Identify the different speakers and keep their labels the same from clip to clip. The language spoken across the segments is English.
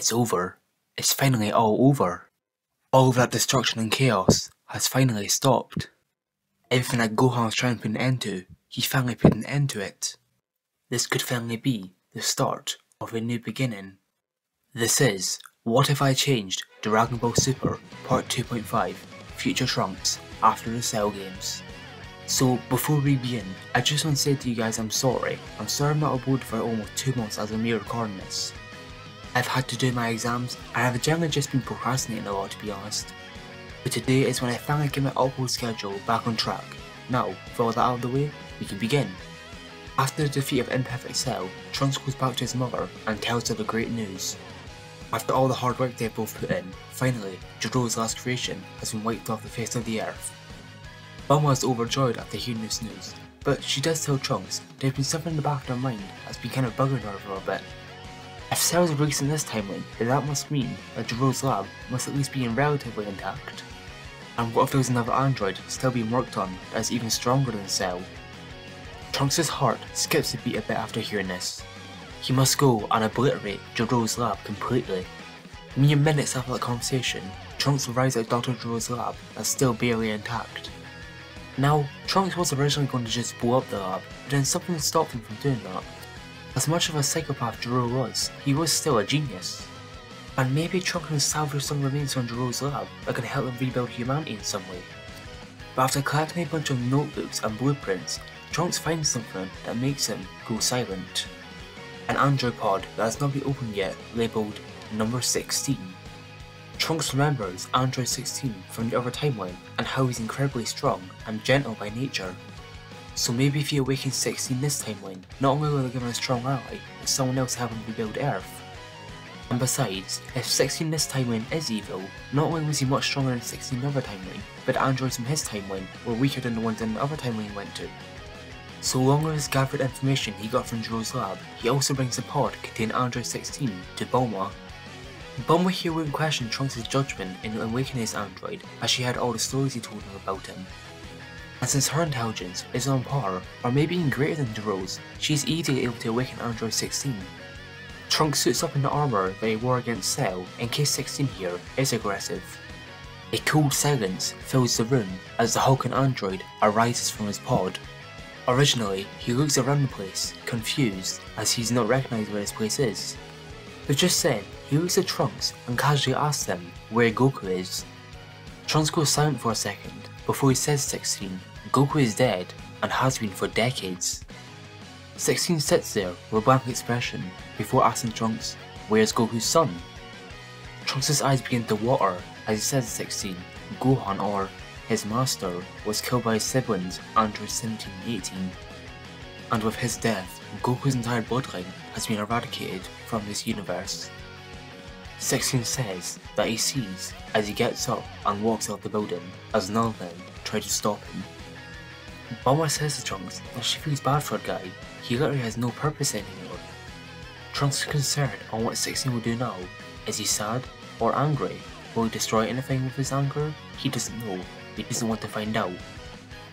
Speaker 1: It's over. It's finally all over. All of that destruction and chaos has finally stopped. Everything that Gohan was trying to put an end to, he finally put an end to it. This could finally be the start of a new beginning. This is What If I Changed Dragon Ball Super Part 2.5 Future Trunks after the Cell Games. So before we begin, I just want to say to you guys I'm sorry. I'm sorry I'm not uploaded for almost 2 months as I'm here recording this. I've had to do my exams and I've generally just been procrastinating a lot, to be honest. But today is when I finally get my upload schedule back on track. Now, with all that out of the way, we can begin. After the defeat of Imperfect Cell, Trunks goes back to his mother and tells her the great news. After all the hard work they've both put in, finally, Jiro's last creation has been wiped off the face of the earth. Bulma is overjoyed after hearing this news, but she does tell Trunks there's been something in the back of her mind that's been kind of bugging her for a bit. If Cell's released in this timeline, then that must mean that Jiro's lab must at least be relatively intact. And what if there's another android still being worked on that is even stronger than Cell? Trunks' heart skips a beat a bit after hearing this. He must go and obliterate Jiro's lab completely. Mere minutes after that conversation, Trunks arrives at Dr. Jiro's lab that's still barely intact. Now, Trunks was originally going to just blow up the lab, but then something stopped him from doing that. As much of a psychopath Jiro was, he was still a genius. And maybe Trunks can salvage some remains from Jiro's lab that can help him rebuild humanity in some way. But after collecting a bunch of notebooks and blueprints, Trunks finds something that makes him go silent. An android pod that has not been opened yet, labelled Number 16. Trunks remembers Android 16 from the other timeline and how he's incredibly strong and gentle by nature. So maybe if he awakens 16 this timeline, not only will they give him a strong ally, but someone else help him rebuild Earth. And besides, if 16 this timeline is evil, not only was he much stronger than 16 in the other timeline, but the androids from his timeline were weaker than the ones in the other timeline he went to. So along with his gathered information he got from Jiro's lab, he also brings the pod containing Android 16 to Bulma. Bulma here wouldn't question Trunks' judgment in awakening his android, as she had all the stories he told her about him. And since her intelligence is on par, or maybe even greater than Jiro's, she is easily able to awaken Android 16. Trunks suits up in the armour that he wore against Cell in case 16 here is aggressive. A cold silence fills the room as the hulking android arises from his pod. Originally, he looks around the place, confused, as he's not recognised where this place is. But just then, he looks at Trunks and casually asks them where Goku is. Trunks goes silent for a second before he says 16, Goku is dead and has been for decades. 16 sits there with a blank expression before asking Trunks, where's Goku's son? Trunks' eyes begin to water as he says to 16, Gohan or his master was killed by his siblings Android 17 and 18. And with his death, Goku's entire bloodline has been eradicated from this universe. 16 says that he sees as he gets up and walks out the building as none of them try to stop him. Bulma says to Trunks that she feels bad for the guy, he literally has no purpose anymore. Trunks is concerned on what 16 will do now. Is he sad or angry? Will he destroy anything with his anger? He doesn't know, he doesn't want to find out.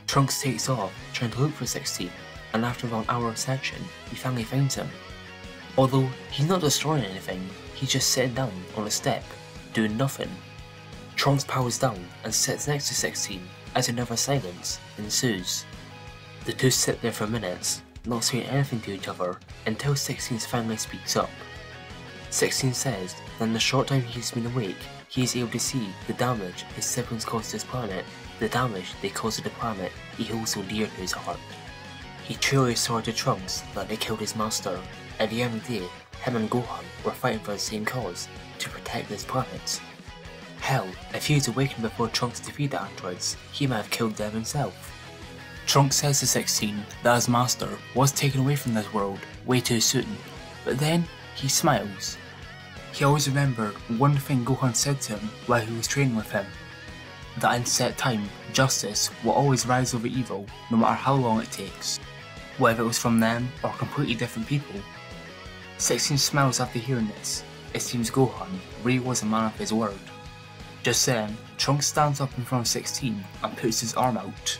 Speaker 1: Trunks takes off trying to look for 16, and after about an hour of searching, he finally finds him. Although he's not destroying anything, he's just sitting down on a step, doing nothing. Trunks powers down and sits next to 16 as another silence ensues. The two sit there for minutes, not saying anything to each other until 16 finally speaks up. 16 says that in the short time he's been awake, he is able to see the damage his siblings caused to his planet, the damage they caused to the planet he holds so dear to his heart. He truly saw to Trunks that they killed his master. At the end of the day, him and Gohan were fighting for the same cause, to protect this planet. Hell, if he was awakened before Trunks defeated the androids, he might have killed them himself. Trunks says to 16 that his master was taken away from this world way too soon, but then he smiles. He always remembered one thing Gohan said to him while he was training with him, that in set time, justice will always rise over evil no matter how long it takes, whether it was from them or completely different people. 16 smiles after hearing this. It seems Gohan really was a man of his word. Just then, Trunks stands up in front of 16 and puts his arm out.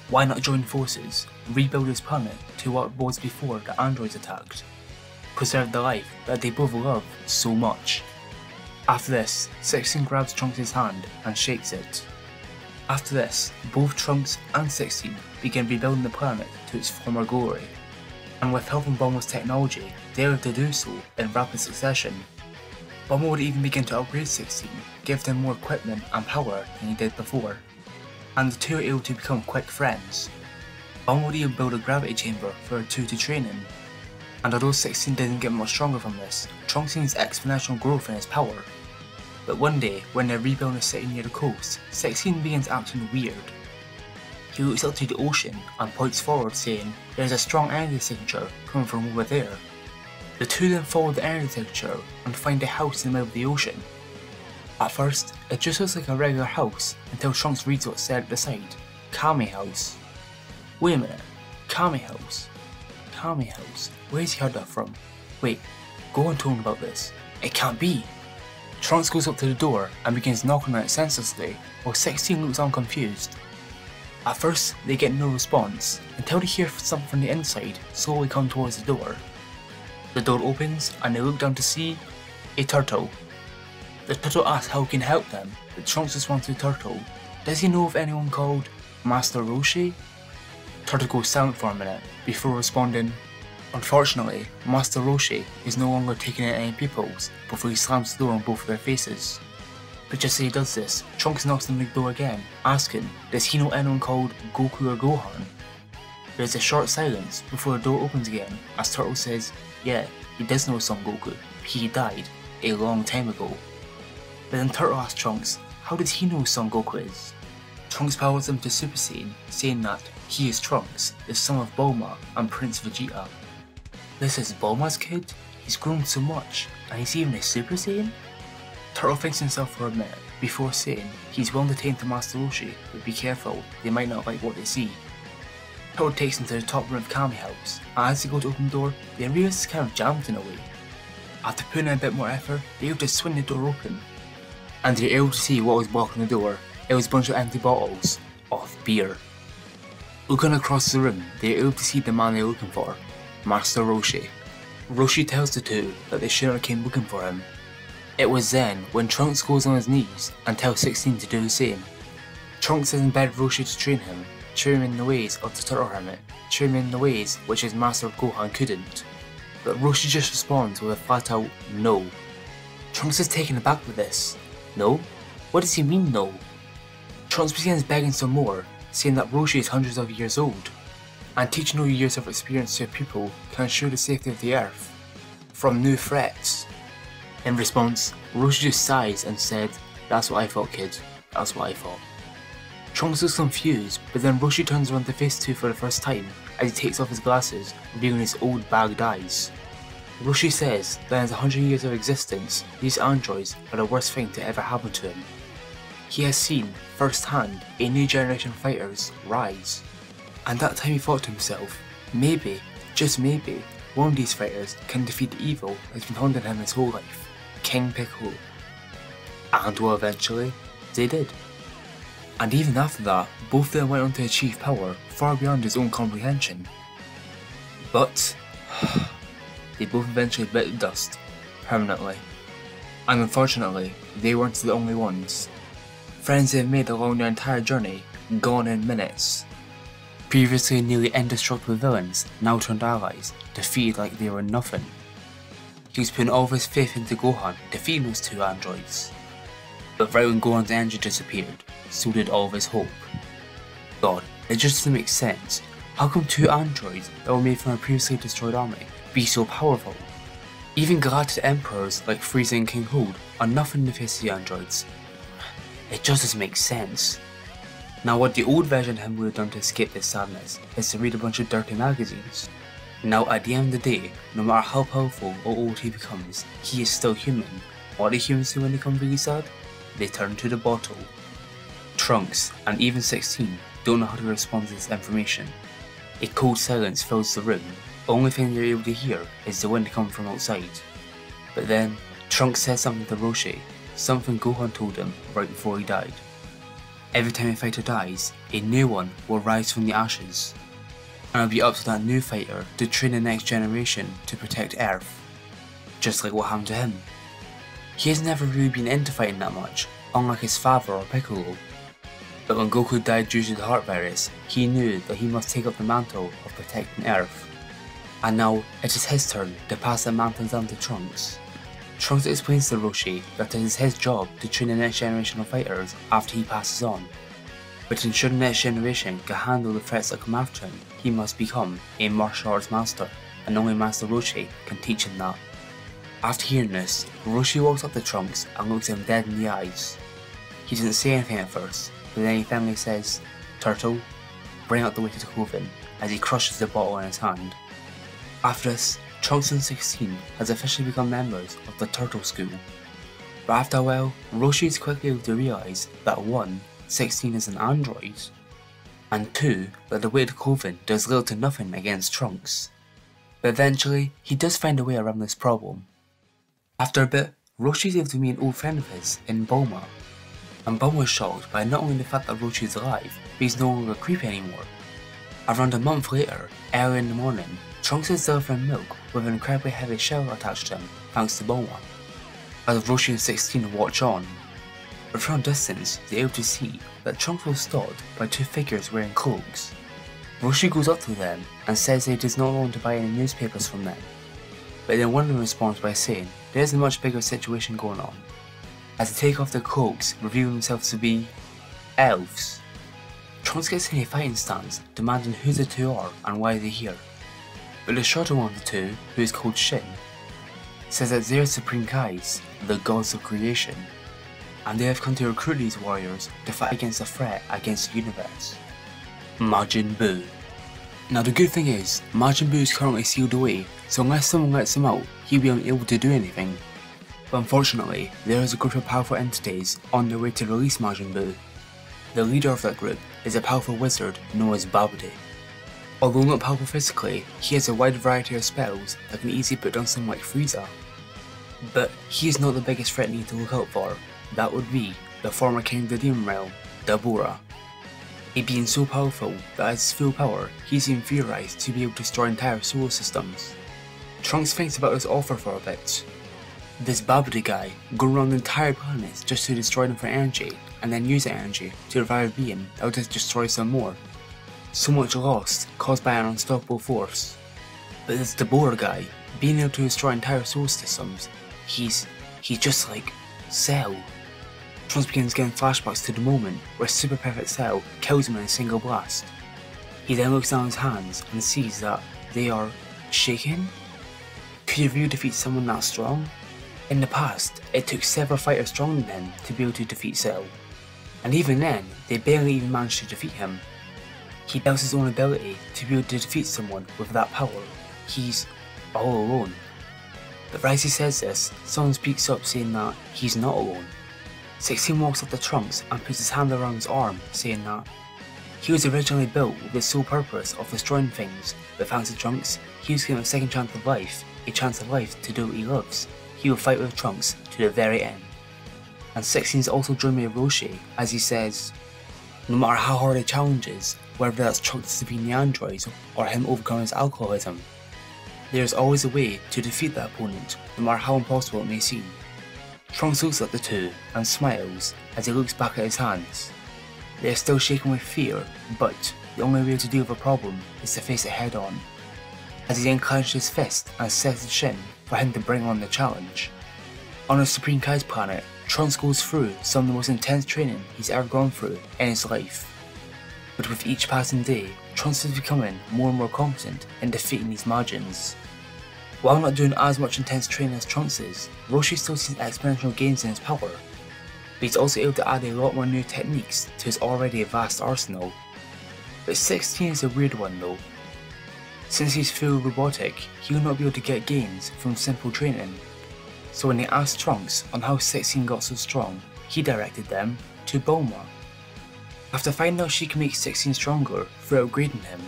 Speaker 1: Why not join forces, rebuild his planet to what it was before the androids attacked? Preserve the life that they both love so much. After this, 16 grabs Trunks' hand and shakes it. After this, both Trunks and 16 begin rebuilding the planet to its former glory, and with help from Bulma's technology, they are able to do so in rapid succession. Bulma would even begin to upgrade 16, give them more equipment and power than he did before, and the two are able to become quick friends. Bulma would even build a gravity chamber for the two to train in, and although 16 didn't get much stronger from this, Trunks sees exponential growth in his power. But one day, when they're rebuilding a city near the coast, 16 begins acting weird. He looks up to the ocean and points forward saying, "There's a strong energy signature coming from over there." The two then follow the energy signature and find a house in the middle of the ocean. At first, it just looks like a regular house until Trunks reads what's said at the side, Kami House. Wait a minute, Kami House? Kami House? Where's he heard that from? Wait, Gohan told him about this. It can't be! Trunks goes up to the door and begins knocking on it senselessly, while 16 looks on confused. At first, they get no response, until they hear something from the inside slowly come towards the door. The door opens and they look down to see a turtle. The turtle asks how he can help them, but Trunks responds to the turtle, "Does he know of anyone called Master Roshi?" Turtle goes silent for a minute before responding, "Unfortunately, Master Roshi is no longer taking in any pupils," before he slams the door on both of their faces. But just as he does this, Trunks knocks on the door again, asking, "Does he know anyone called Goku or Gohan?" There's a short silence before the door opens again as Turtle says, "Yeah, he does know Son Goku, but he died a long time ago." But then Turtle asks Trunks, how does he know who Son Goku is? Trunks powers him to Super Saiyan, saying that he is Trunks, the son of Bulma and Prince Vegeta. This is Bulma's kid? He's grown so much, and he's even a Super Saiyan? Turtle thinks himself for a minute before saying he's willing to take him to Master Roshi, but be careful, they might not like what they see. Turtle takes him to the top room of Kami House, and as they go to open the door, they realise it's kind of jammed in a way. After putting in a bit more effort, they're able to swing the door open, and they're able to see what was blocking the door. It was a bunch of empty bottles of beer. Looking across the room, they are able to see the man they're looking for, Master Roshi. Roshi tells the two that they shouldn't have came looking for him. It was then when Trunks goes on his knees and tells 16 to do the same. Trunks has embedded Roshi to train him, train him in the ways of the Turtle Hermit, train him in the ways which his master Gohan couldn't. But Roshi just responds with a flat out no. Trunks is taken aback with this. No? What does he mean no? Trunks begins begging some more, saying that Roshi is hundreds of years old, and teaching new years of experience to a pupil can ensure the safety of the Earth from new threats. In response, Roshi just sighs and said, "That's what I thought, kid, that's what I thought." Trunks is confused, but then Roshi turns around to face two for the first time as he takes off his glasses, revealing his old bagged eyes. Roshi says that in his 100 years of existence, these androids are the worst thing to ever happen to him. He has seen, firsthand, a new generation of fighters rise. And that time he thought to himself, maybe, just maybe, one of these fighters can defeat the evil that's been haunting him his whole life, King Piccolo. And well, eventually, they did. And even after that, both of them went on to achieve power far beyond his own comprehension. But they both eventually bit the dust, permanently. And unfortunately, they weren't the only ones. Friends they've made along their entire journey, gone in minutes. Previously nearly indestructible villains, now turned allies, defeated like they were nothing. He was putting all of his faith into Gohan, defeating those two androids. But right when Gohan's energy disappeared, so did all of his hope. God, it just doesn't make sense. How come two androids that were made from a previously destroyed army be so powerful? Even galactic emperors like Frieza and King Hold are nothing in the face of the androids. It just doesn't make sense. Now what the old version of him would have done to escape this sadness is to read a bunch of dirty magazines. Now at the end of the day, no matter how powerful or old he becomes, he is still human. What do humans do when they become really sad? They turn to the bottle. Trunks, and even 16, don't know how to respond to this information. A cold silence fills the room. The only thing they're able to hear is the wind coming from outside. But then, Trunks says something to Roshi, something Gohan told him right before he died. Every time a fighter dies, a new one will rise from the ashes. And it'll be up to that new fighter to train the next generation to protect Earth. Just like what happened to him. He has never really been into fighting that much, unlike his father or Piccolo. But when Goku died due to the heart virus, he knew that he must take up the mantle of protecting Earth. And now, it is his turn to pass the mantle down to Trunks. Trunks explains to Roshi that it is his job to train the next generation of fighters after he passes on. But to ensure the next generation can handle the threats that come after him, he must become a martial arts master, and only Master Roshi can teach him that. After hearing this, Roshi walks up to Trunks and looks him dead in the eyes. He doesn't say anything at first, but then he finally says, "Turtle, bring out the weighted clothing," as he crushes the bottle in his hand. After this, Trunks and 16 has officially become members of the Turtle School. But after a while, Roshi is quickly able to realise that 1. 16 is an android, and 2. that the weighted clothing does little to nothing against Trunks. But eventually, he does find a way around this problem. After a bit, Roshi is able to meet an old friend of his in Bulma, and Bulma is shocked by not only the fact that Roshi is alive, but he's no longer creepy anymore. Around a month later, early in the morning, Trunks is delivering milk with an incredibly heavy shell attached to him thanks to Bulma, as Roshi and 16 watch on. But from a distance, they're able to see that Trunks was stopped by 2 figures wearing cloaks. Roshi goes up to them and says that he does not want to buy any newspapers from them, but then one of them responds by saying there's a much bigger situation going on, as they take off their cloaks, revealing themselves to be elves. Trunks gets in a fighting stance, demanding who the 2 are and why they're here. But the shorter one of the 2, who is called Shin, says that they are Supreme Kais, the gods of creation, and they have come to recruit these warriors to fight against a threat against the universe, Majin Buu. Now the good thing is, Majin Buu is currently sealed away, so unless someone lets him out, he'll be unable to do anything. But unfortunately, there is a group of powerful entities on their way to release Majin Buu. The leader of that group is a powerful wizard known as Babidi. Although not powerful physically, he has a wide variety of spells that can easily put down someone like Frieza. But he is not the biggest threat you need to look out for. That would be the former king of the Demon Realm, Dabura. A being so powerful that at his full power, he's even theorized to be able to destroy entire solar systems. Trunks thinks about his offer for a bit. This Babidi guy going around the entire planet just to destroy them for energy, and then use that energy to revive a being that would just destroy some more. So much loss caused by an unstoppable force. But this Dabura guy, being able to destroy entire solar systems, he's just like Cell. Trunks begins getting flashbacks to the moment where Super Perfect Cell kills him in a single blast. He then looks down his hands and sees that they are shaking. Could he really defeat someone that strong? In the past, it took several fighters stronger than him to be able to defeat Cell, and even then, they barely even managed to defeat him. He doubts his own ability to be able to defeat someone with that power. He's all alone. But right as he says this, someone speaks up saying that he's not alone. 16 walks up to Trunks and puts his hand around his arm, saying that he was originally built with the sole purpose of destroying things, but thanks to Trunks, he was given a second chance of life, a chance of life to do what he loves. He will fight with Trunks to the very end. And 16 is also joined by Roshi, as he says, no matter how hard the challenge is, whether that's Trunks defeating the androids or him overcoming his alcoholism, there is always a way to defeat that opponent, no matter how impossible it may seem. Trunks looks at the 2 and smiles as he looks back at his hands. They are still shaking with fear, but the only way to deal with a problem is to face it head on. As he then clenches his fist and says to Shin for him to bring on the challenge. On a Supreme Kai's planet, Trunks goes through some of the most intense training he's ever gone through in his life. But with each passing day, Trunks is becoming more and more competent in defeating these Majins. While not doing as much intense training as Trunks is, Roshi still sees exponential gains in his power, but he's also able to add a lot more new techniques to his already vast arsenal. But 16 is a weird one though. Since he's fully robotic, he will not be able to get gains from simple training. So when they asked Trunks on how 16 got so strong, he directed them to Bulma. After finding out she can make 16 stronger through upgrading him,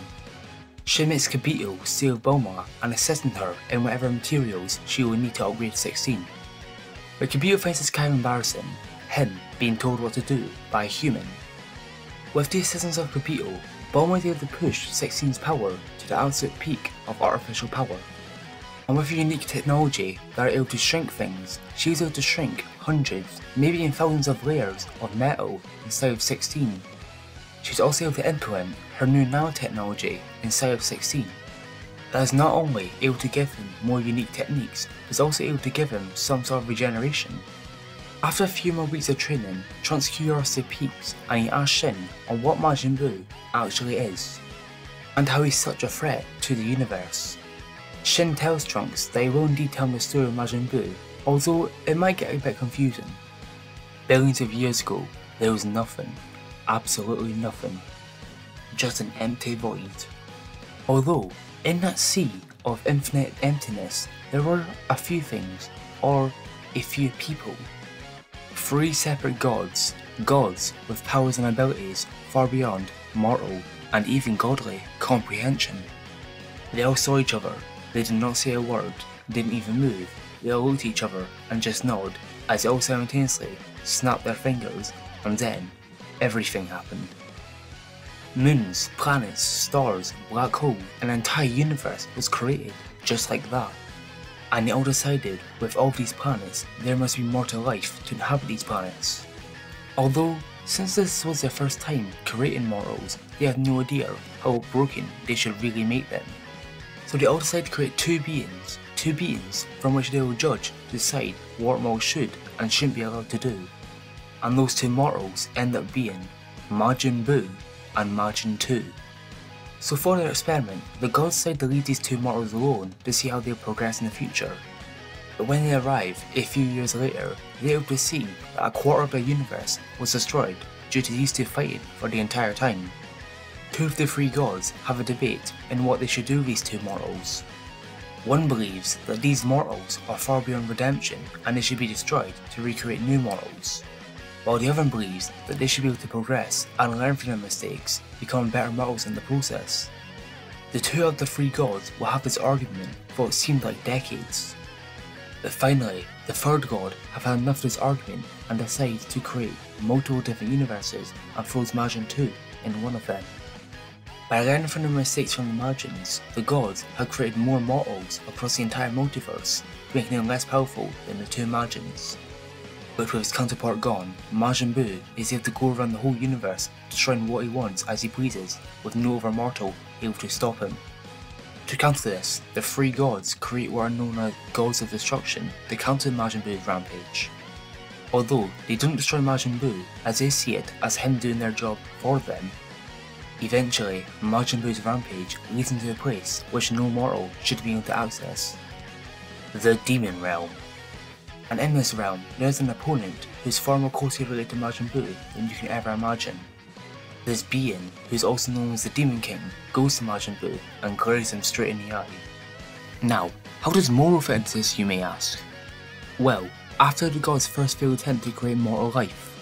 Speaker 1: Shin makes Kibito stay with Bulma and assisting her in whatever materials she will need to upgrade 16. But Kibito finds this kind of embarrassing, him being told what to do by a human. With the assistance of Kibito, Bulma is able to push 16's power to the absolute peak of artificial power. And with her unique technology that are able to shrink things, she's able to shrink hundreds, maybe even thousands of layers of metal inside of 16. She's also able to implement her new nanotechnology inside of 16. That is not only able to give him more unique techniques, but is also able to give him some sort of regeneration. After a few more weeks of training, Trunks' curiosity peaks and he asks Shin on what Majin Buu actually is, and how he's such a threat to the universe. Shin tells Trunks that he will indeed tell him the story of Majin Buu, although it might get a bit confusing. Billions of years ago, there was nothing, absolutely nothing, just an empty void. Although, in that sea of infinite emptiness, there were a few things, or a few people. 3 separate gods, gods with powers and abilities far beyond mortal and even godly comprehension. They all saw each other, they did not say a word, didn't even move, they all looked at each other and just nod as they all simultaneously snapped their fingers, and then everything happened. Moons, planets, stars, black holes, an entire universe was created just like that. And they all decided with all these planets there must be more to life to inhabit these planets. Although, since this was their first time creating mortals, they had no idea how broken they should really make them. So they all decided to create two beings from which they will judge to decide what mortals should and shouldn't be allowed to do. And those 2 mortals end up being Majin Buu and Majin 2. So for their experiment, the gods decide to leave these 2 mortals alone to see how they'll progress in the future. But when they arrive a few years later, they're able to see that a quarter of their universe was destroyed due to these 2 fighting for the entire time. 2 of the 3 gods have a debate in what they should do with these 2 mortals. One believes that these mortals are far beyond redemption and they should be destroyed to recreate new mortals, while the other believes that they should be able to progress and learn from their mistakes, becoming better mortals in the process. The 2 of the 3 gods will have this argument for what seemed like decades. But finally, the 3rd god have had enough of this argument and decides to create multiple different universes and throws Majin 2 in one of them. By learning from their mistakes from the Majins, the gods have created more mortals across the entire multiverse, making them less powerful than the 2 Majins. But with his counterpart gone, Majin Buu is able to go around the whole universe, destroying what he wants as he pleases, with no other mortal able to stop him. To counter this, the 3 gods create what are known as Gods of Destruction to counter Majin Buu's rampage. Although they don't destroy Majin Buu, as they see it as him doing their job for them. Eventually, Majin Buu's rampage leads him to a place which no mortal should be able to access. The Demon Realm. And in this realm, there's an opponent who's far more closely related to Majin Buu than you can ever imagine. This being, who's also known as the Demon King, goes to Majin Buu and glares him straight in the eye. Now, how does Moro fit into this, you may ask? Well, after the gods' first failed attempt to create mortal life,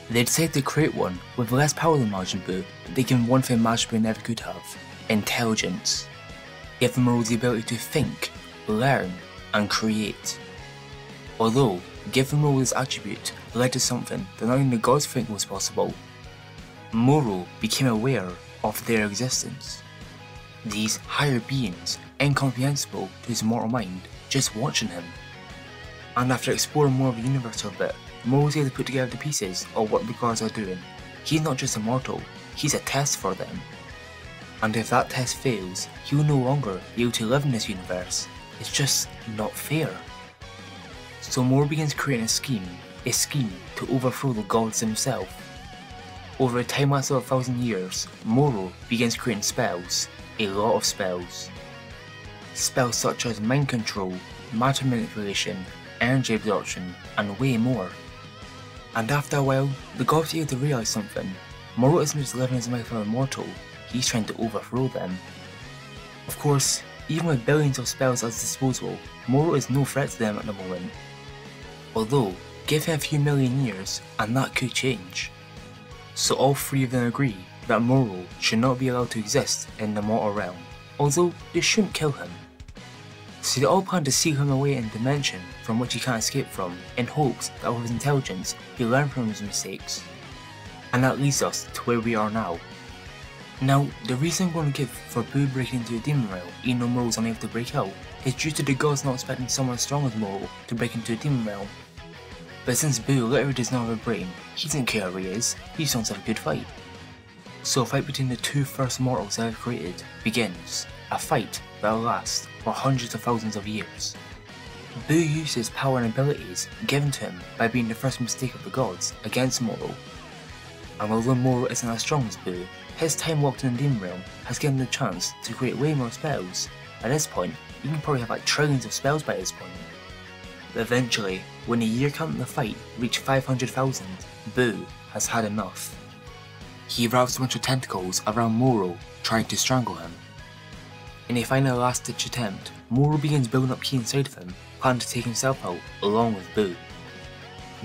Speaker 1: they decided to create one with less power than Majin Buu, but they give him one thing Majin Buu never could have: intelligence. Give him the ability to think, learn, and create. Although, giving Moro this attribute led to something that not even the gods think was possible. Moro became aware of their existence. These higher beings, incomprehensible to his mortal mind, just watching him. And after exploring more of the universe a bit, Moro was able to put together the pieces of what the gods are doing. He's not just immortal, he's a test for them. And if that test fails, he will no longer be able to live in this universe. It's just not fair. So Moro begins creating a scheme to overthrow the gods themselves. Over a time lapse of 1,000 years, Moro begins creating spells, a lot of spells. Spells such as mind control, matter manipulation, energy absorption, and way more. And after a while, the gods are able to realise something. Moro isn't just living his life of a mortal, he's trying to overthrow them. Of course, even with billions of spells at his disposal, Moro is no threat to them at the moment. Although, give him a few million years and that could change. So all 3 of them agree that Moro should not be allowed to exist in the mortal realm, although they shouldn't kill him. So they all plan to seal him away in a dimension from which he can't escape from, in hopes that with his intelligence he'll learn from his mistakes. And that leads us to where we are now. Now, the reason I'm going to give for Boo breaking into a demon realm even though Moro's unable to break out is due to the gods not expecting someone as strong as Moro to break into a demon realm. But since Boo literally does not have a brain, he doesn't care who he is, he just wants to have a good fight. So a fight between the two first mortals ever created begins, a fight that will last for hundreds of thousands of years. Boo uses power and abilities given to him by being the first mistake of the gods against Moro. And although Moro isn't as strong as Boo, his time locked in the demon realm has given him the chance to create way more spells. At this point, he can probably have like trillions of spells by this point. But eventually, when the year count in the fight reached 500,000, Boo has had enough. He wraps a bunch of tentacles around Moro, trying to strangle him. In a final last-ditch attempt, Moro begins building up ki inside of him, planning to take himself out along with Boo.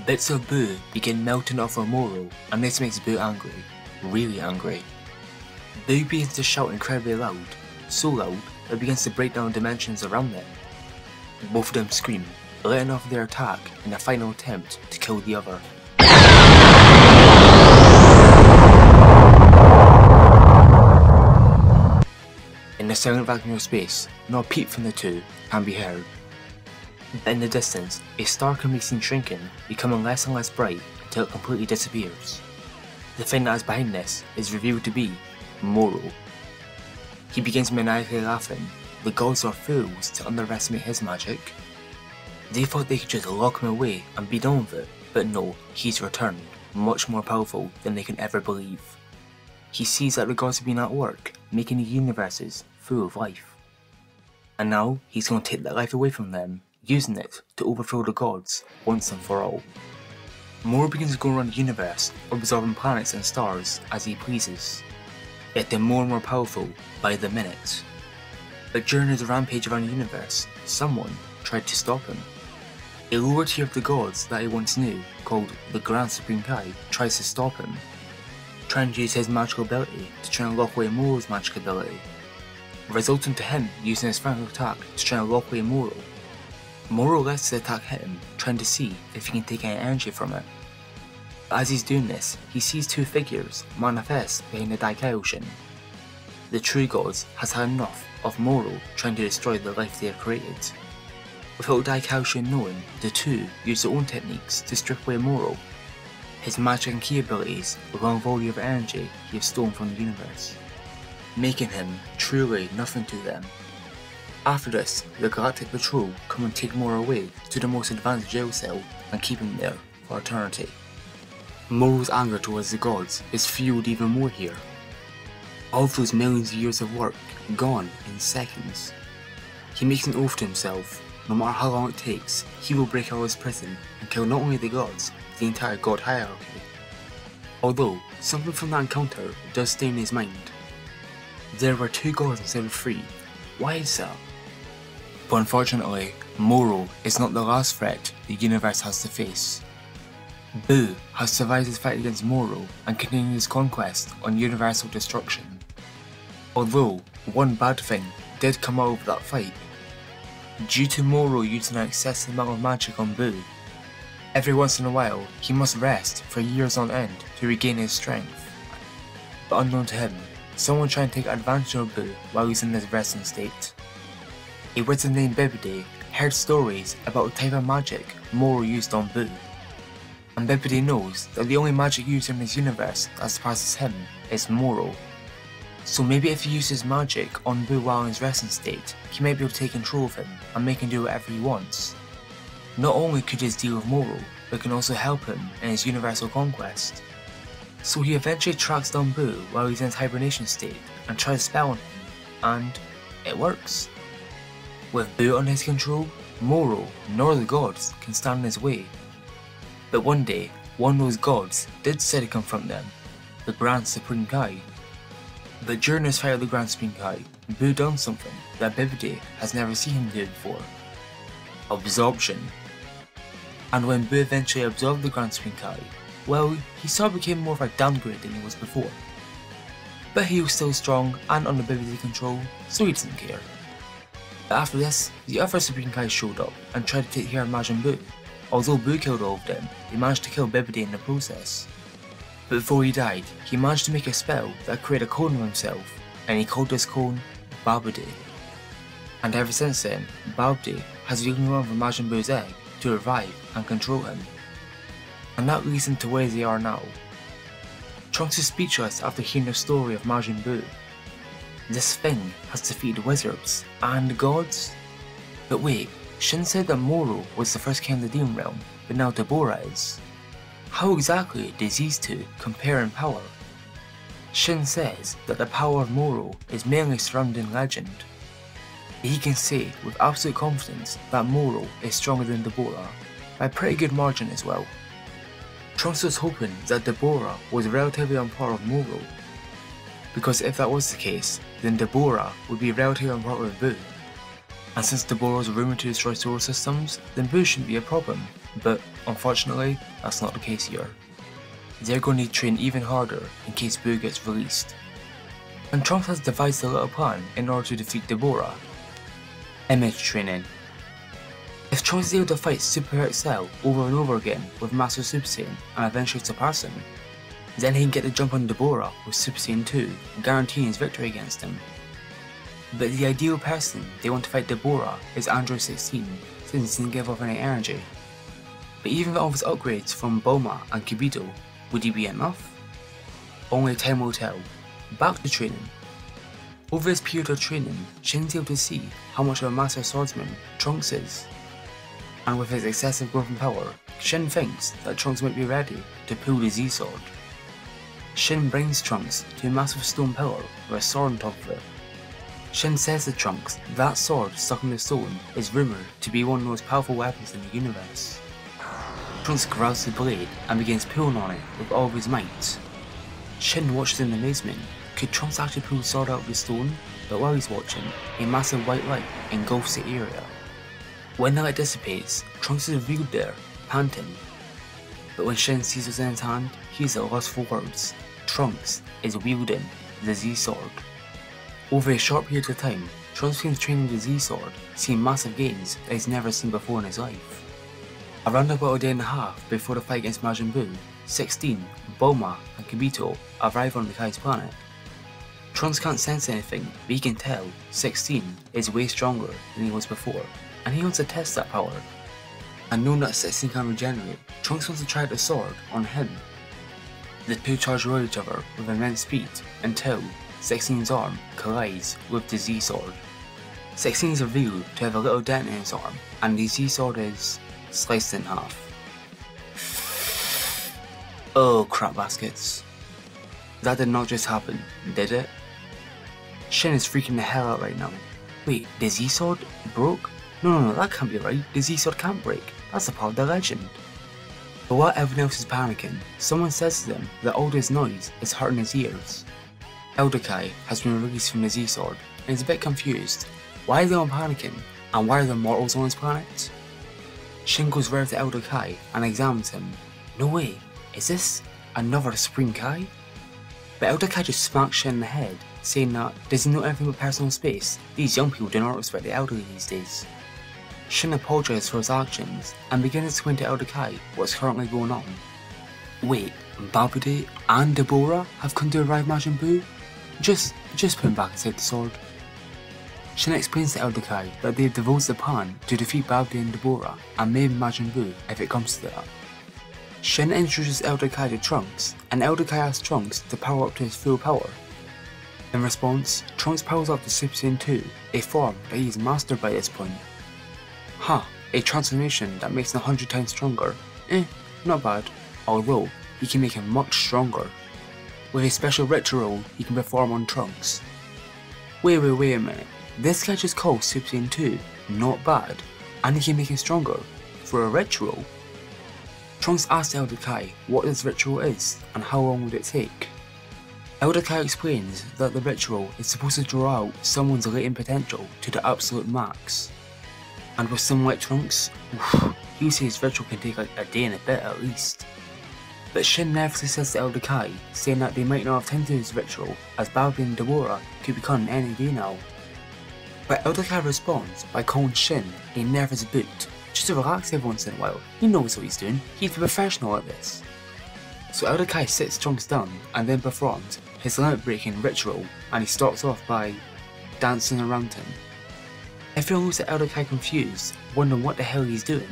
Speaker 1: Bits of Boo begin melting off of Moro, and this makes Boo angry, really angry. Boo begins to shout incredibly loud, so loud that it begins to break down dimensions around them. Both of them scream, letting off their attack in a final attempt to kill the other. In the silent vacuum of space, not a peep from the two can be heard. But in the distance, a star can be seen shrinking, becoming less and less bright until it completely disappears. The thing that is behind this is revealed to be Moro. He begins maniacally laughing. The gods are fools to underestimate his magic. They thought they could just lock him away and be done with it, but no, he's returned, much more powerful than they can ever believe. He sees that the gods have been at work, making the universes full of life. And now, he's going to take that life away from them, using it to overthrow the gods once and for all. Moro begins to go around the universe, absorbing planets and stars as he pleases, getting more and more powerful by the minute. But during his rampage around the universe, someone tried to stop him. A lower tier of the gods that he once knew, called the Grand Supreme Kai, tries to stop him, trying to use his magical ability to try and lock away Moro's magic ability, resulting to him using his final attack to try and lock away Moro. Moro lets the attack hit him, trying to see if he can take any energy from it. But as he's doing this, he sees two figures manifest behind the Daikai Ocean. The True Gods has had enough of Moro trying to destroy the life they have created. Without Daikai Ocean knowing, the two use their own techniques to strip away Moro, his magic and ki abilities along with all the other energy he has stolen from the universe, making him truly nothing to them. After this, the Galactic Patrol come and take Moro away to the most advanced jail cell and keep him there for eternity. Moro's anger towards the gods is fueled even more here. All of those millions of years of work gone in seconds. He makes an oath to himself, no matter how long it takes, he will break out of his prison and kill not only the gods, but the entire god hierarchy. Although, something from that encounter does stay in his mind. There were two gods instead of three. Why is that? But unfortunately, Moro is not the last threat the universe has to face. Boo has survived his fight against Moro and continued his conquest on universal destruction. Although, one bad thing did come out of that fight. Due to Moro using an excessive amount of magic on Boo, every once in a while he must rest for years on end to regain his strength. But unknown to him, someone tried to take advantage of Boo while he's in this resting state. A wizard named Bebede heard stories about the type of magic Moro used on Boo. And Bebede knows that the only magic user in this universe that surpasses him is Moro. So maybe if he uses magic on Boo while in his resting state, he might be able to take control of him and make him do whatever he wants. Not only could this deal with Moro, but can also help him in his universal conquest. So he eventually tracks down Boo while he's in his hibernation state and tries to spell on him, and it works. With Boo under his control, Moro nor the gods can stand in his way. But one day, one of those gods did decide to confront them, the Grand Supreme Kai. But during his fight with the Grand Supreme Kai, Boo done something that Bebede has never seen him do before. Absorption. And when Boo eventually absorbed the Grand Supreme Kai, well, he sort of became more of a downgrade than he was before. But he was still strong and under Bebede control, so he didn't care. But after this, the other Supreme Kai showed up and tried to take care of Majin Buu. Although Boo killed all of them, they managed to kill Bebede in the process. But before he died, he managed to make a spell that created a clone of himself, and he called this clone Babidi. And ever since then, Babidi has been looking around for Majin Buu's egg to revive and control him. And that leads him to where they are now. Trunks is speechless after hearing the story of Majin Buu. This thing has defeated wizards and gods? But wait, Shin said that Moro was the first king of the Demon Realm, but now Dabura is. How exactly does these two compare in power? Shin says that the power of Moro is mainly surrounded in legend. He can say with absolute confidence that Moro is stronger than Dabura, by a pretty good margin as well. Trunks was hoping that Dabura was relatively on par with Moro, because if that was the case, then Dabura would be relatively on par with Buu. And since Dabura is rumoured to destroy solar systems, then Buu shouldn't be a problem, but unfortunately, that's not the case here. They're going to need to train even harder in case Buu gets released. And Trunks has devised a little plan in order to defeat Dabura. Image training. If Trunks is able to fight Super Excel over and over again with Master Super Saiyan and eventually surpass him, then he can get the jump on Dabura with Super Saiyan 2, guaranteeing his victory against him. But the ideal person they want to fight Dabura is Android 16, since he doesn't give off any energy. But even with all of his upgrades from Bulma and Kibito, would he be enough? Only time will tell. Back to training. Over this period of training, Shin's able to see how much of a master swordsman Trunks is. And with his excessive growth in power, Shin thinks that Trunks might be ready to pull the Z-Sword. Shin brings Trunks to a massive stone pillar with a sword on top of it. Shin says to Trunks that sword stuck in the stone is rumoured to be one of the most powerful weapons in the universe. Trunks grabs the blade and begins pulling on it with all of his might. Shin watches in amazement. Could Trunks actually pull the sword out of the stone? But while he's watching, a massive white light engulfs the area. When the light dissipates, Trunks is revealed there, panting. But when Shin sees what's in his hand, he is at a loss for words. Trunks is wielding the Z-Sword. Over a short period of time, Trunks begins training the Z-Sword, seeing massive gains that he's never seen before in his life. Around about a day and a half before the fight against Majin Buu, 16, Bulma and Kibito arrive on the Kai's planet. Trunks can't sense anything, but he can tell 16 is way stronger than he was before, and he wants to test that power. And knowing that 16 can regenerate, Trunks wants to try the sword on him. The two charge around each other with immense speed until 16's arm collides with the Z-Sword. 16 is revealed to have a little dent in his arm, and the Z-Sword is sliced in half. Oh crap baskets. That did not just happen, did it? Shin is freaking the hell out right now. Wait, the Z-Sword broke? No, that can't be right. The Z-Sword can't break. That's a part of the legend. But while everyone else is panicking, someone says to them that all this noise is hurting his ears. Elder Kai has been released from the Z-Sword and is a bit confused. Why are they all panicking? And why are there mortals on his planet? Shin goes right to Elder Kai and examines him. No way, is this another Supreme Kai? But Elder Kai just smacks Shin in the head, saying that does he know anything about personal space? These young people do not respect the elderly these days. Shin apologizes for his actions and begins to explain to Elder Kai what's currently going on. Wait, Babidi and Dabura have come to arrive Majin Buu? Just put him back inside the sword. Shin explains to Elder Kai that they have devised a plan to defeat Babidi and Dabura and maybe Majin Buu if it comes to that. Shin introduces Elder Kai to Trunks, and Elder Kai asks Trunks to power up to his full power. In response, Trunks powers up to Super Saiyan 2, a form that he has mastered by this point. A transformation that makes him 100 times stronger. Not bad, although he can make him much stronger. With a special ritual he can perform on Trunks. Wait a minute, this guy just called Super Saiyan 2 not bad, and he can make him stronger for a ritual? Trunks asks Elder Kai what this ritual is and how long would it take. Elder Kai explains that the ritual is supposed to draw out someone's latent potential to the absolute max. And with someone like Trunks, he says his ritual can take like a day and a bit at least. But Shin nervously says to Elder Kai, saying that they might not have time to do his ritual, as Babidi and Dabura could be coming any day now. But Elder Kai responds by calling Shin a nervous boot, just to relax every once in a while. He knows what he's doing, he's a professional at this. So Elder Kai sits Trunks down and then performs his limit-breaking ritual, and he starts off by dancing around him. Everyone looks at Elder Kai confused, wondering what the hell he's doing.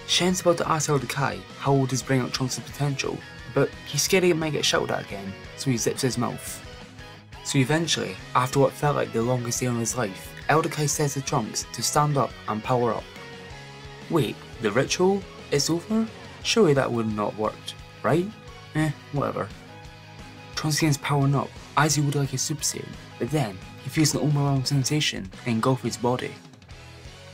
Speaker 1: Shen's about to ask Elder Kai how would this bring out Trunks' potential, but he's scared he might get shouted at again, so he zips his mouth. So eventually, after what felt like the longest day of his life, Elder Kai says to Trunks to stand up and power up. Wait, the ritual? It's over? Surely that would not have worked, right? Whatever. Trunks begins powering up, as he would like a Super Saiyan, but then he feels an overwhelming sensation engulf his body.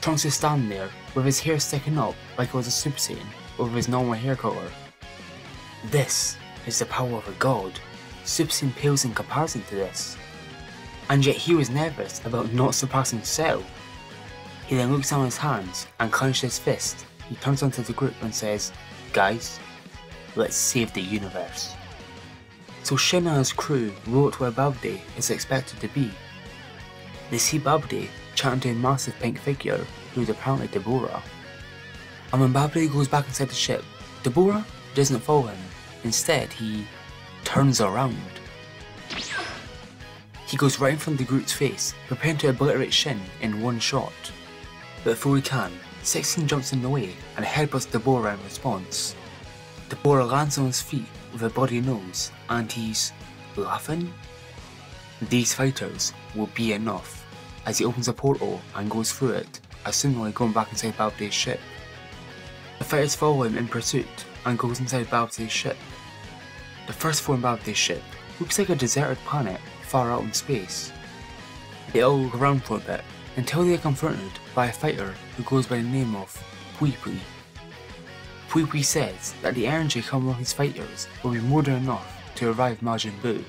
Speaker 1: Trunks is standing there, with his hair sticking up like it was a Super Saiyan, over his normal hair color. This is the power of a god. Super Saiyan pales in comparison to this. And yet he was nervous about not surpassing Cell. He then looks down at his hands and clenches his fist. He turns onto the group and says, "Guys, let's save the universe." So Shin and his crew row to where Babidi is expected to be. They see Babidi chatting to a massive pink figure who is apparently Dabura. And when Babidi goes back inside the ship, Dabura doesn't follow him. Instead, he turns around. He goes right in front of the group's face, preparing to obliterate Shin in one shot. But before he can, 16 jumps in the way and headbutts Dabura in response. Dabura lands on his feet with a bloody nose, and he's laughing? These fighters will be enough, as he opens a portal and goes through it, assumingly going back inside Babidi's ship. The fighters follow him in pursuit and goes inside Babidi's ship. The first floor in Babidi's ship looks like a deserted planet far out in space. They all look around for a bit until they are confronted by a fighter who goes by the name of Pui Pui. Pui Pui says that the energy coming from his fighters will be more than enough to revive Majin Buu.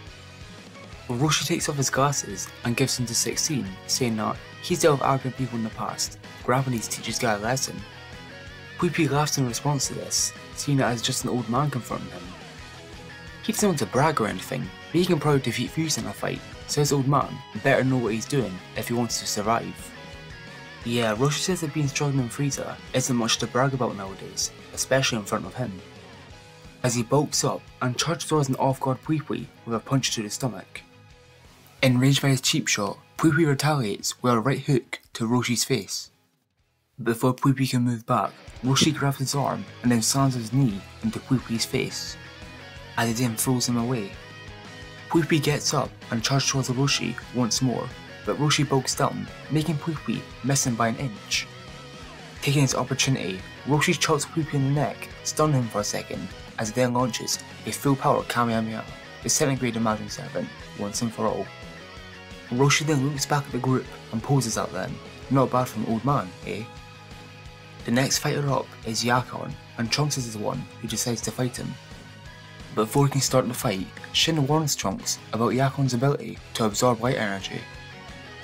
Speaker 1: Roshi takes off his glasses and gives them to 16, saying that he's dealt with arrogant people in the past, grabbing these teachers guy a lesson. Pui Pui laughs in response to this, seeing it as just an old man confronting him. He doesn't want to brag or anything, but he can probably defeat Frieza in a fight, so his old man better know what he's doing if he wants to survive. Yeah, Roshi says that being stronger than Frieza isn't much to brag about nowadays, especially in front of him. As he bulks up and charges towards an off-guard Pui Pui with a punch to the stomach. Enraged by his cheap shot, Pui Pui retaliates with a right hook to Roshi's face. Before Pui Pui can move back, Roshi grabs his arm and then slams his knee into Pui Pui's face, as he then throws him away. Pui Pui gets up and charges towards Roshi once more, but Roshi bulks down, making Pui Pui miss him by an inch. Taking his opportunity, Roshi chops Pui Pui in the neck, stunning him for a second, as he then launches a full power Kamehameha, disintegrating Majin 7 once and for all. Roshi then looks back at the group and poses at them. Not bad from an old man, eh? The next fighter up is Yakon, and Trunks is the one who decides to fight him. But before he can start the fight, Shin warns Trunks about Yakon's ability to absorb light energy.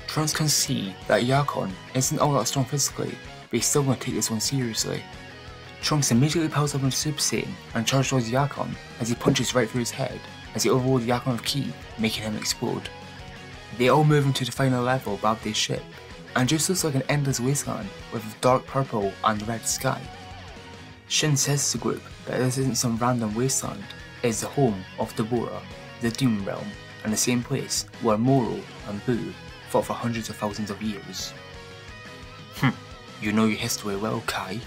Speaker 1: Trunks can see that Yakon isn't all that strong physically, but he's still going to take this one seriously. Trunks immediately powers up into Super Saiyan and charges towards Yakon as he punches right through his head as he overloads Yakon with ki, making him explode. They all move into the final level of Babidi's ship, and just looks like an endless wasteland with dark purple and red sky. Shin says to the group that this isn't some random wasteland, it is the home of Dabura, the Demon Realm, and the same place where Moro and Buu fought for hundreds of thousands of years. You know your history well, Kai.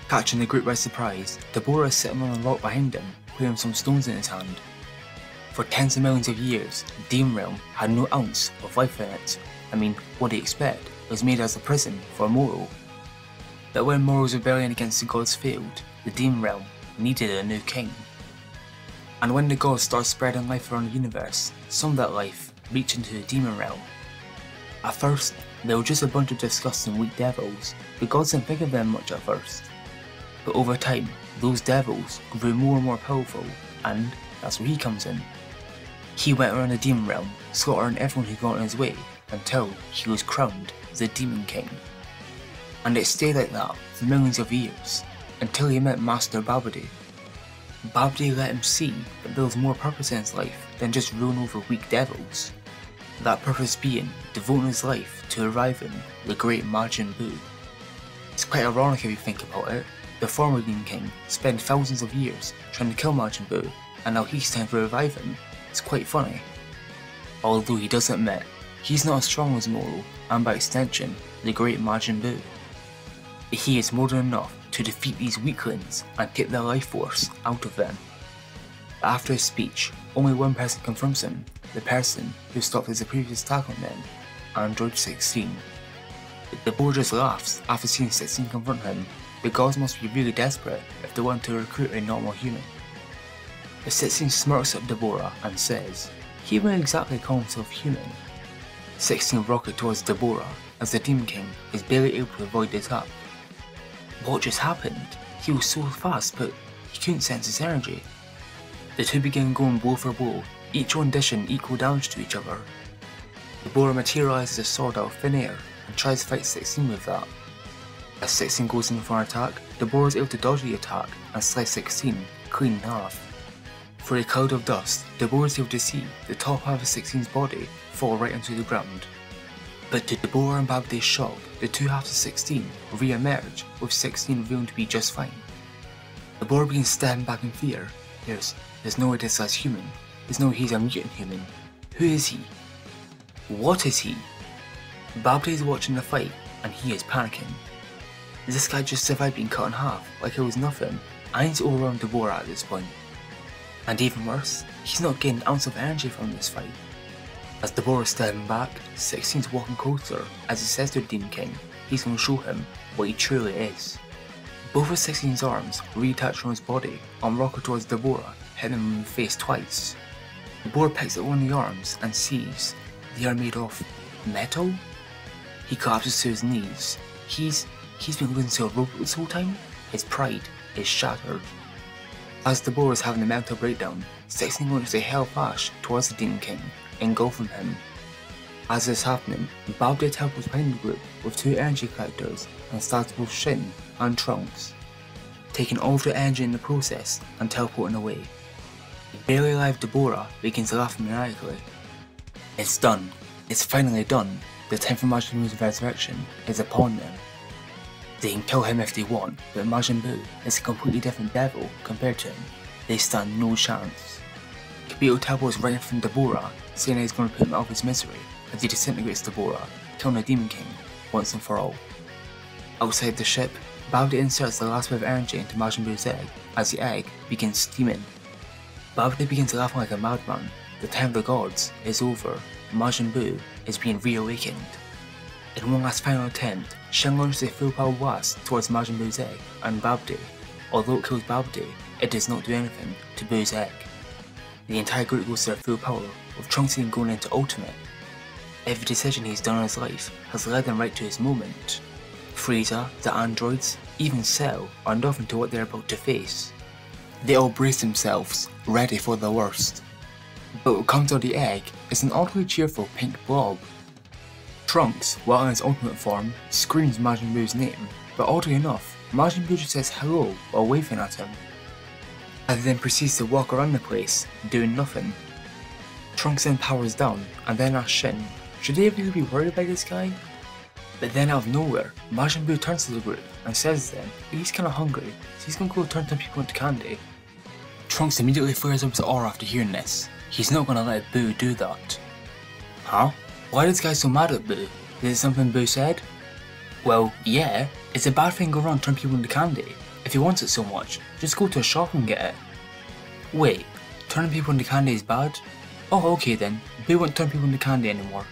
Speaker 1: Catching the group by surprise, Dabura is sitting on a rock behind him, holding some stones in his hand. For tens of millions of years, the Demon Realm had no ounce of life in it. I mean, what do you expect? It was made as a prison for Moro. But when Moro's rebellion against the gods failed, the Demon Realm needed a new king. And when the gods started spreading life around the universe, some of that life reached into the Demon Realm. At first, they were just a bunch of disgusting weak devils. The gods didn't think of them much at first. But over time, those devils grew more and more powerful, and that's where he comes in. He went around the Demon Realm, slaughtering everyone who got in his way, until he was crowned the Demon King. And it stayed like that for millions of years, until he met Master Babidi. Babidi let him see that there was more purpose in his life than just ruling over weak devils. That purpose being devoting his life to reviving the great Majin Buu. It's quite ironic if you think about it. The former Demon King spent thousands of years trying to kill Majin Buu, and now he's time to revive him. It's quite funny. Although he does admit, he's not as strong as Moro, and by extension, the great Majin Buu. But he is more than enough to defeat these weaklings and take their life force out of them. But after his speech, only one person confronts him, the person who stopped his previous attack on them, Android 16. The boy just laughs after seeing 16 confront him. The gods must be really desperate if they want to recruit a normal human. The 16 smirks at Dabura and says, he wouldn't exactly call himself human. 16 rockets towards Dabura as the Demon King is barely able to avoid the attack. What just happened? He was so fast but he couldn't sense his energy. The two begin going blow for blow, each one dishing equal damage to each other. Dabura materializes a sword out of thin air and tries to fight 16 with that. As 16 goes in for an attack, Dabura is able to dodge the attack and slice 16 clean in half. Through a cloud of dust, Dabura is able to see the top half of 16's body fall right onto the ground. But to Dabura and Babide's shock, the two halves of 16 re-emerge, with 16 revealing to be just fine. Dabura begins stepping back in fear. There's no way this guy's human. There's no way he's a mutant human. Who is he? What is he? Babide is watching the fight, and he is panicking. This guy just survived being cut in half like it was nothing, and he's overwhelmed Dabura at this point. And even worse, he's not getting an ounce of energy from this fight. As Dabura is stepping back, 16's walking closer as he says to the Demon King he's going to show him what he truly is. Both of 16's arms reattach from his body and rocket towards Dabura, hitting him in the face twice. Dabura picks at one of the arms and sees they are made of metal? He collapses to his knees. He's been losing to a robot this whole time? His pride is shattered. As Dabura is having a mental breakdown, 16 launches a hell flash towards the Demon King, engulfing him. As this is happening, Babide teleports behind the group with two energy collectors and starts both Shin and Trunks, taking all of the energy in the process and teleporting away. The barely alive Dabura begins laughing maniacally. It's done. It's finally done. The time for Majin Buu's resurrection is upon them. They can kill him if they want, but Majin Buu is a completely different devil compared to him. They stand no chance. Kibito teleports right in front of Dabura, saying that he's going to put him out of his misery as he disintegrates Dabura, killing the Demon King once and for all. Outside the ship, Babide inserts the last bit of energy into Majin Buu's egg as the egg begins steaming. Babide begins laughing like a madman. The time of the gods is over. Majin Buu is being reawakened. In one last final attempt, Shin launches a full power blast towards Majin Buu's egg and Babide. Although it kills Babide, it does not do anything to Buu's egg. The entire group goes to their full power, with Trunks even going into ultimate. Every decision he's done in his life has led them right to his moment. Frieza, the androids, even Cell are nothing to what they're about to face. They all brace themselves, ready for the worst. But what comes out of the egg is an oddly cheerful pink blob. Trunks, while in his ultimate form, screams Majin Buu's name, but oddly enough, Majin Buu just says hello while waving at him. And then proceeds to walk around the place, doing nothing. Trunks then powers down, and then asks Shin, should they really be worried about this guy? But then out of nowhere, Majin Buu turns to the group and says to them he's kinda hungry, so he's gonna go turn some people into candy. Trunks immediately flares up his aura after hearing this. He's not gonna let Buu do that. Huh? Why are this guy so mad at Buu? Is it something Buu said? Well, yeah, it's a bad thing to go around turn people into candy. If he wants it so much, just go to a shop and get it. Wait, turning people into candy is bad? Oh, okay then, Buu won't turn people into candy anymore.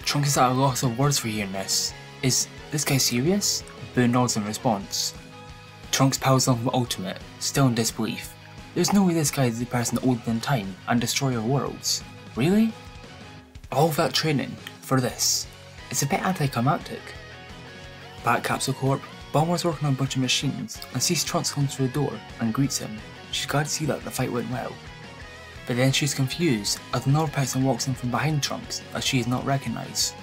Speaker 1: Trunks is at a loss of words for hearing this. Is this guy serious? Buu nods in response. Trunks powers on from ultimate, still in disbelief. There's no way this guy is the person older than time and destroyer worlds. Really? All of that training for this. It's a bit anticlimactic. Back at Capsule Corp, Bulma's working on a bunch of machines and sees Trunks come through the door and greets him. She's glad to see that the fight went well. But then she's confused as another person walks in from behind Trunks that she is not recognised.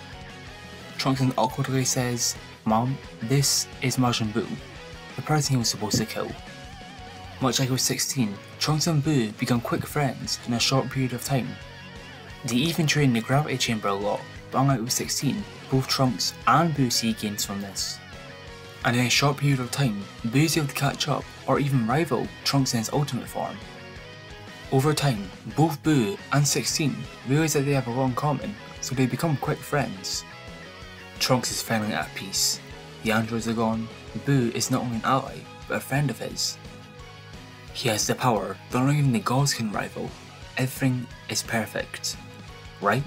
Speaker 1: Trunks then awkwardly says, Mom, this is Majin Buu, the person he was supposed to kill. Much like with 16, Trunks and Buu become quick friends in a short period of time. They even train in the gravity chamber a lot, but unlike with 16, both Trunks and Buu see gains from this. and in a short period of time, Boo is able to catch up or even rival Trunks in his ultimate form. Over time, both Boo and 16 realise that they have a lot in common, so they become quick friends. Trunks is finally at peace. The androids are gone. Boo is not only an ally, but a friend of his. He has the power that not even the gods can rival. Everything is perfect, right?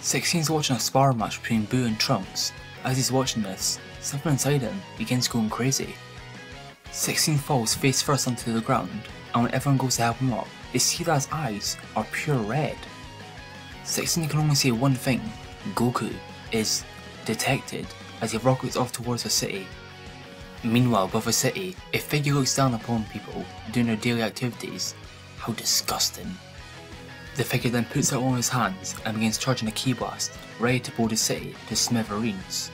Speaker 1: 16's watching a spar match between Boo and Trunks. As he's watching this, something inside him begins going crazy. 16 falls face first onto the ground, and when everyone goes to help him up, they see that his eyes are pure red. 16 can only say one thing: Goku is detected, as he rockets off towards the city. Meanwhile, above the city, a figure looks down upon people doing their daily activities. How disgusting. The figure then puts out one of his hands and begins charging a ki blast, ready to blow the city to smithereens.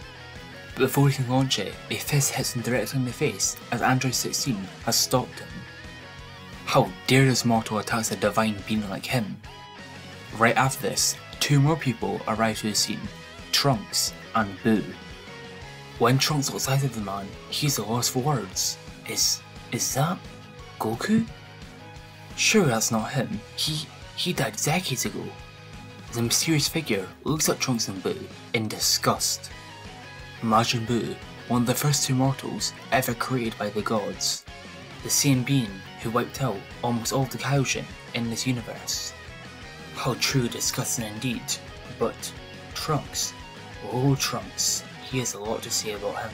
Speaker 1: But before he can launch it, a fist hits him directly in the face as Android 16 has stopped him. How dare this mortal attacks a divine being like him? Right after this, two more people arrive to the scene: Trunks and Boo. When Trunks looks at the man, he's lost for words. Is that Goku? Sure, that's not him. He died decades ago. The mysterious figure looks at Trunks and Boo in disgust. Majin Buu, one of the first two mortals ever created by the gods. The same being who wiped out almost all the Kaijin in this universe. How truly disgusting indeed, but Trunks, oh Trunks, he has a lot to say about him.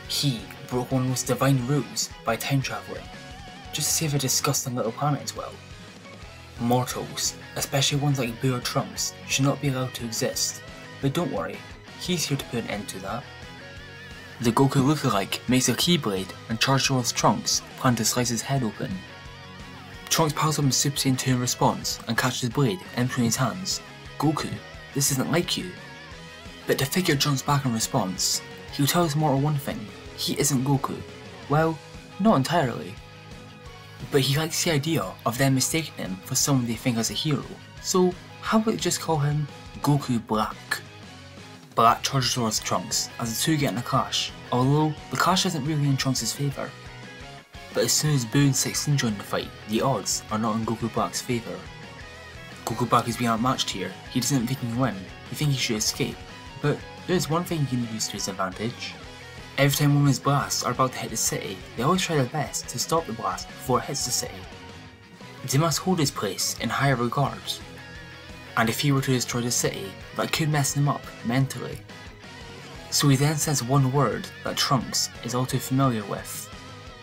Speaker 1: He broke one of the most divine rules by time travelling, just to save a disgusting little planet as well. Mortals, especially ones like Boo or Trunks, should not be allowed to exist, but don't worry, he's here to put an end to that. The Goku lookalike makes a Keyblade and charges towards Trunks, planning to slice his head open. Trunks piles up Super Saiyan 2 in response and catches the blade in between his hands. Goku, this isn't like you. But the figure jumps back in response. He'll tell his mortal one thing: he isn't Goku. Well, not entirely. But he likes the idea of them mistaking him for someone they think as a hero, so how about we just call him Goku Black? Black charges towards Trunks as the two get in a clash, although the clash isn't really in Trunks' favour. But as soon as Boo and 16 join the fight, the odds are not in Goku Black's favour. Goku Black is being outmatched here. He doesn't think he can win, he thinks he should escape, but there's one thing he can use to his advantage. Every time one of his blasts are about to hit the city, they always try their best to stop the blast before it hits the city. They must hold his place in higher regard, and if he were to destroy the city, that could mess him up mentally. So he then says one word that Trunks is all too familiar with: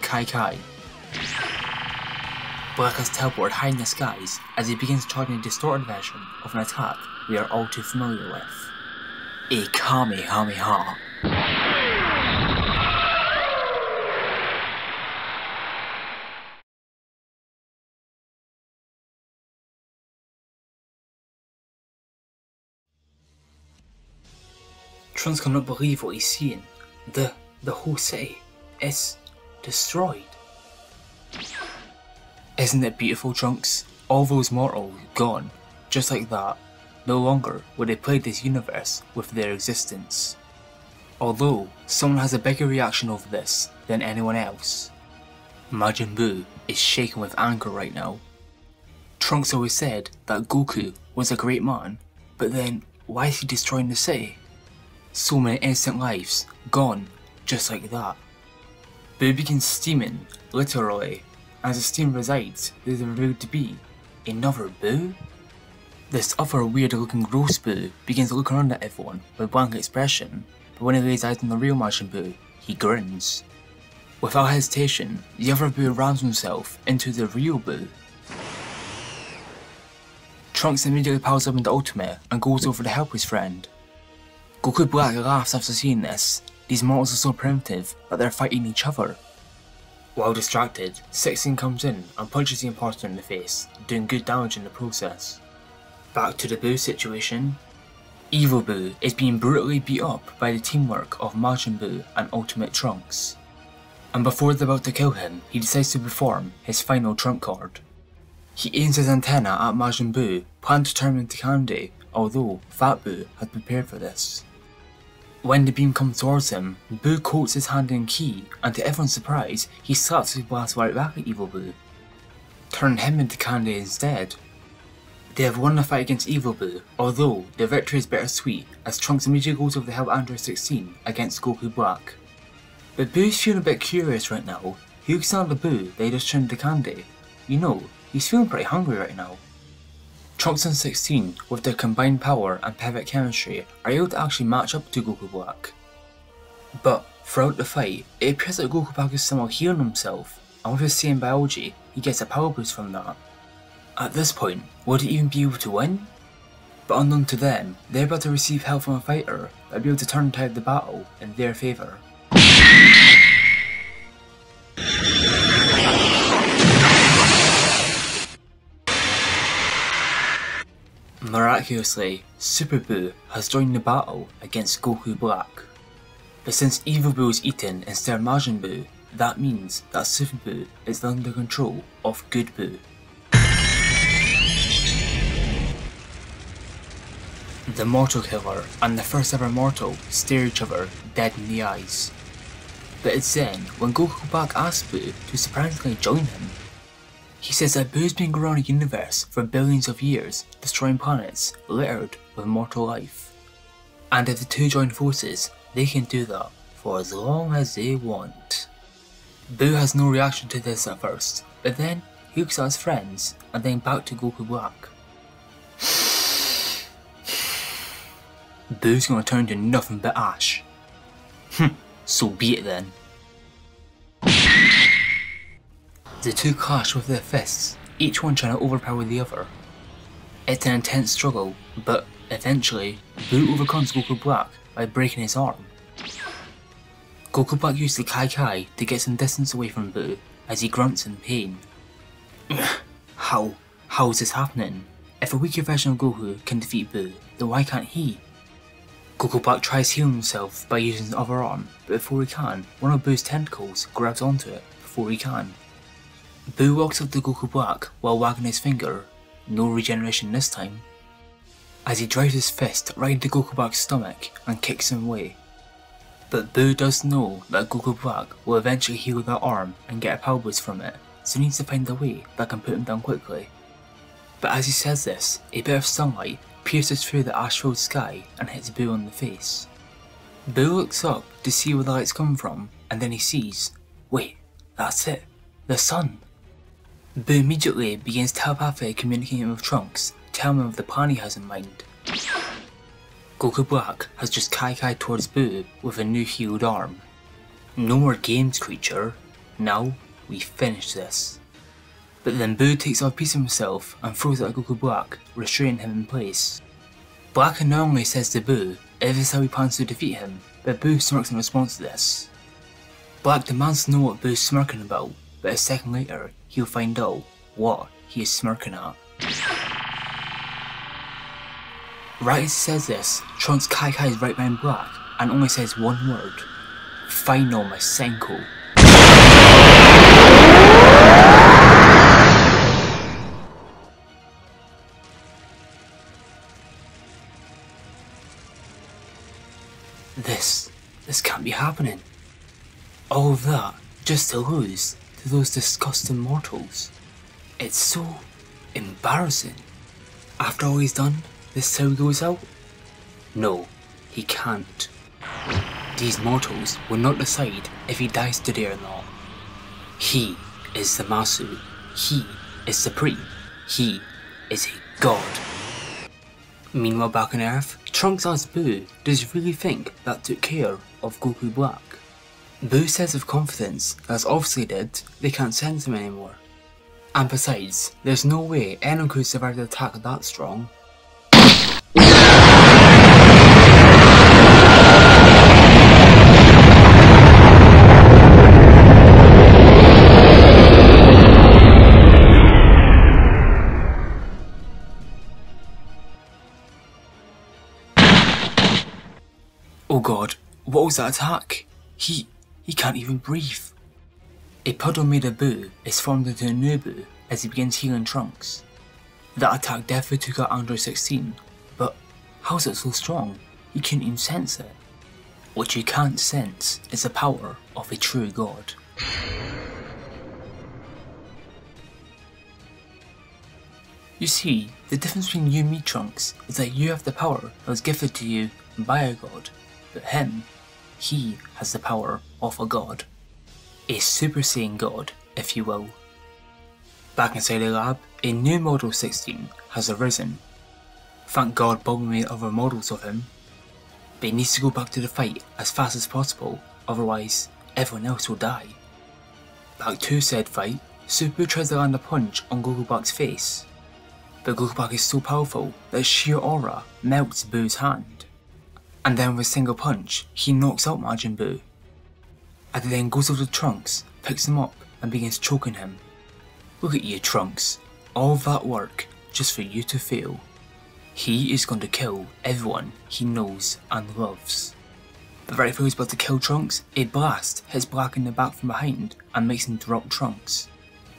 Speaker 1: Kai Kai. Black has teleported high in the skies as he begins charging a distorted version of an attack we are all too familiar with: a Kamehameha. Trunks cannot believe what he's seeing. The whole city is destroyed. Isn't it beautiful, Trunks? All those mortals gone, just like that. No longer would they plague this universe with their existence. Although, someone has a bigger reaction over this than anyone else. Majin Buu is shaken with anger right now. Trunks always said that Goku was a great man, but then why is he destroying the city? So many innocent lives gone just like that. Boo begins steaming, literally, as the steam resides, there's revealed to be another Boo. This other weird looking gross Boo begins looking around at everyone with a blank expression, but when he lays eyes on the real Majin Buu, he grins. Without hesitation, the other Boo rams himself into the real Boo. Trunks immediately powers up into Ultimate and goes over to help his friend. Goku Black laughs after seeing this. These mortals are so primitive that they're fighting each other. While distracted, 16 comes in and punches the imposter in the face, doing good damage in the process. Back to the Boo situation. Evil Boo is being brutally beat up by the teamwork of Majin Buu and Ultimate Trunks. And before they're about to kill him, he decides to perform his final trump card. He aims his antenna at Majin Buu, planning to turn him into candy, although Fat Boo had prepared for this. When the beam comes towards him, Boo coats his hand in Ki, and to everyone's surprise, he slaps his blast right back at Evil Boo, turning him into candy instead. They have won the fight against Evil Boo, although their victory is bittersweet as Trunks immediately goes over to help Android 16 against Goku Black. But Boo's feeling a bit curious right now. He looks down at Boo that he just turned to candy. You know, he's feeling pretty hungry right now. Trunks and 16, with their combined power and perfect chemistry, are able to actually match up to Goku Black. But throughout the fight, it appears that Goku Black is somehow healing himself, and with his same biology, he gets a power boost from that. At this point, would he even be able to win? But unknown to them, they're about to receive help from a fighter that will be able to turn the tide of the battle in their favour. Miraculously, Super Boo has joined the battle against Goku Black. But since Evil Boo is eaten instead of Majin Buu, that means that Super Boo is under control of Good Boo. The Mortal Killer and the first ever mortal stare each other dead in the eyes. But it's then when Goku Black asks Boo to surprisingly join him. He says that Boo's been around the universe for billions of years, destroying planets littered with mortal life. And if the two join forces, they can do that for as long as they want. Boo has no reaction to this at first, but then he looks at his friends and then back to Goku Black. Boo's gonna turn to nothing but ash. So be it then. The two clash with their fists, each one trying to overpower the other. It's an intense struggle, but eventually, Boo overcomes Goku Black by breaking his arm. Goku Black uses the Kai Kai to get some distance away from Boo as he grunts in pain. How is this happening? If a weaker version of Goku can defeat Boo, then why can't he? Goku Black tries healing himself by using his other arm, but before he can, one of Boo's tentacles grabs onto it before he can. Boo walks up to Goku Black while wagging his finger, no regeneration this time, as he drives his fist right into Goku Black's stomach and kicks him away. But Boo does know that Goku Black will eventually heal that arm and get a power boost from it, so he needs to find a way that can put him down quickly. But as he says this, a bit of sunlight pierces through the ash-filled sky and hits Boo on the face. Boo looks up to see where the lights come from, and then he sees, wait, that's it, the sun. Boo immediately begins telepathically communicating with Trunks, telling him of the plan he has in mind. Goku Black has just Kai Kai'd towards Boo with a new healed arm. No more games, creature. Now we finish this. But then Boo takes off a piece of himself and throws it at Goku Black, restraining him in place. Black unknowingly says to Boo if this is how he plans to defeat him, but Boo smirks in response to this. Black demands to know what Boo's smirking about, but a second later he'll find out what he is smirking at. Right as he says this, Trunks Kai Kai's right behind Black and only says one word: Final Masenko. This can't be happening. All of that just to lose to those disgusting mortals. It's so embarrassing. After all he's done, this is how he goes out? No, he can't. These mortals will not decide if he dies today or not. He is the Masu. He is supreme. He is a god. Meanwhile back on Earth, Trunks asks Boo, does he really think that took care of Goku Black? Boo says with confidence that as obviously did, they can't sense him anymore. And besides, there's no way anyone could survive the attack that strong. Oh god, what was that attack? He can't even breathe. A puddle made of Boo is formed into a new Boo as he begins healing Trunks. That attack definitely took out Android 16, but how is it so strong? He couldn't even sense it. What you can't sense is the power of a true God. You see, the difference between you and me, Trunks, is that you have the power that was gifted to you by a god, but him, he has the power of a god. A Super Saiyan god, if you will. Back inside the lab, a new Model 16 has arisen. Thank God Bulma made other models of him, but he needs to go back to the fight as fast as possible, otherwise everyone else will die. Back to said fight, Super tries to land a punch on Gogobak's face, but Gogobak is so powerful that sheer aura melts Boo's hand, and then with a single punch, he knocks out Majin Buu. And he then goes over to Trunks, picks him up, and begins choking him. Look at you, Trunks, all of that work just for you to fail. He is going to kill everyone he knows and loves. But right before he's about to kill Trunks, a blast hits Black in the back from behind and makes him drop Trunks.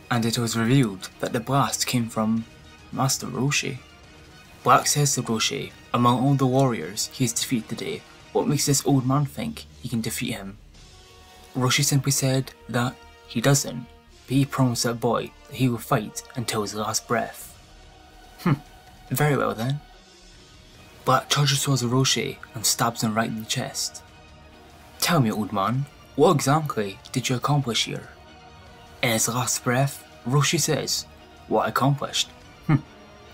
Speaker 1: And it was revealed that the blast came from Master Roshi. Black says to Roshi, among all the warriors he has defeated today, what makes this old man think he can defeat him? Roshi simply said that he doesn't, but he promised that boy that he will fight until his last breath. Very well then. Black charges towards Roshi and stabs him right in the chest. Tell me, old man, what exactly did you accomplish here? In his last breath, Roshi says, what I accomplished?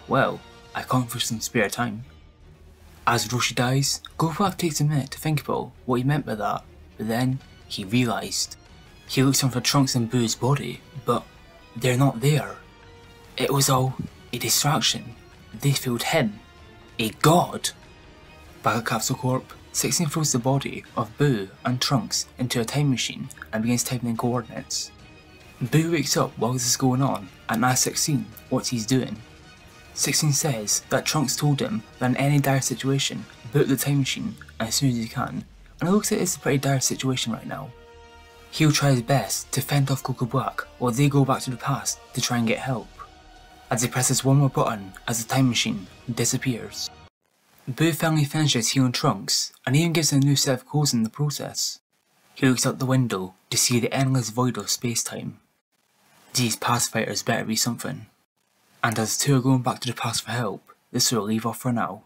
Speaker 1: Well, I accomplished some spare time. As Roshi dies, Gogobak takes a minute to think about what he meant by that, but then he realised. He looks on for Trunks and Boo's body, but they're not there. It was all a distraction. They failed him. A god! Back at Capsule Corp, 16 throws the body of Boo and Trunks into a time machine and begins typing in coordinates. Boo wakes up while this is going on and asks 16 what he's doing. 16 says that Trunks told him that in any dire situation, boot the time machine as soon as you can, and it looks like it's a pretty dire situation right now. He'll try his best to fend off Gogobak while they go back to the past to try and get help, as he presses one more button as the time machine disappears. Boo finally finishes healing Trunks and even gives him a new set of clothes in the process. He looks out the window to see the endless void of space-time. These past fighters better be something. And as the two are going back to the past for help, this will leave off for now.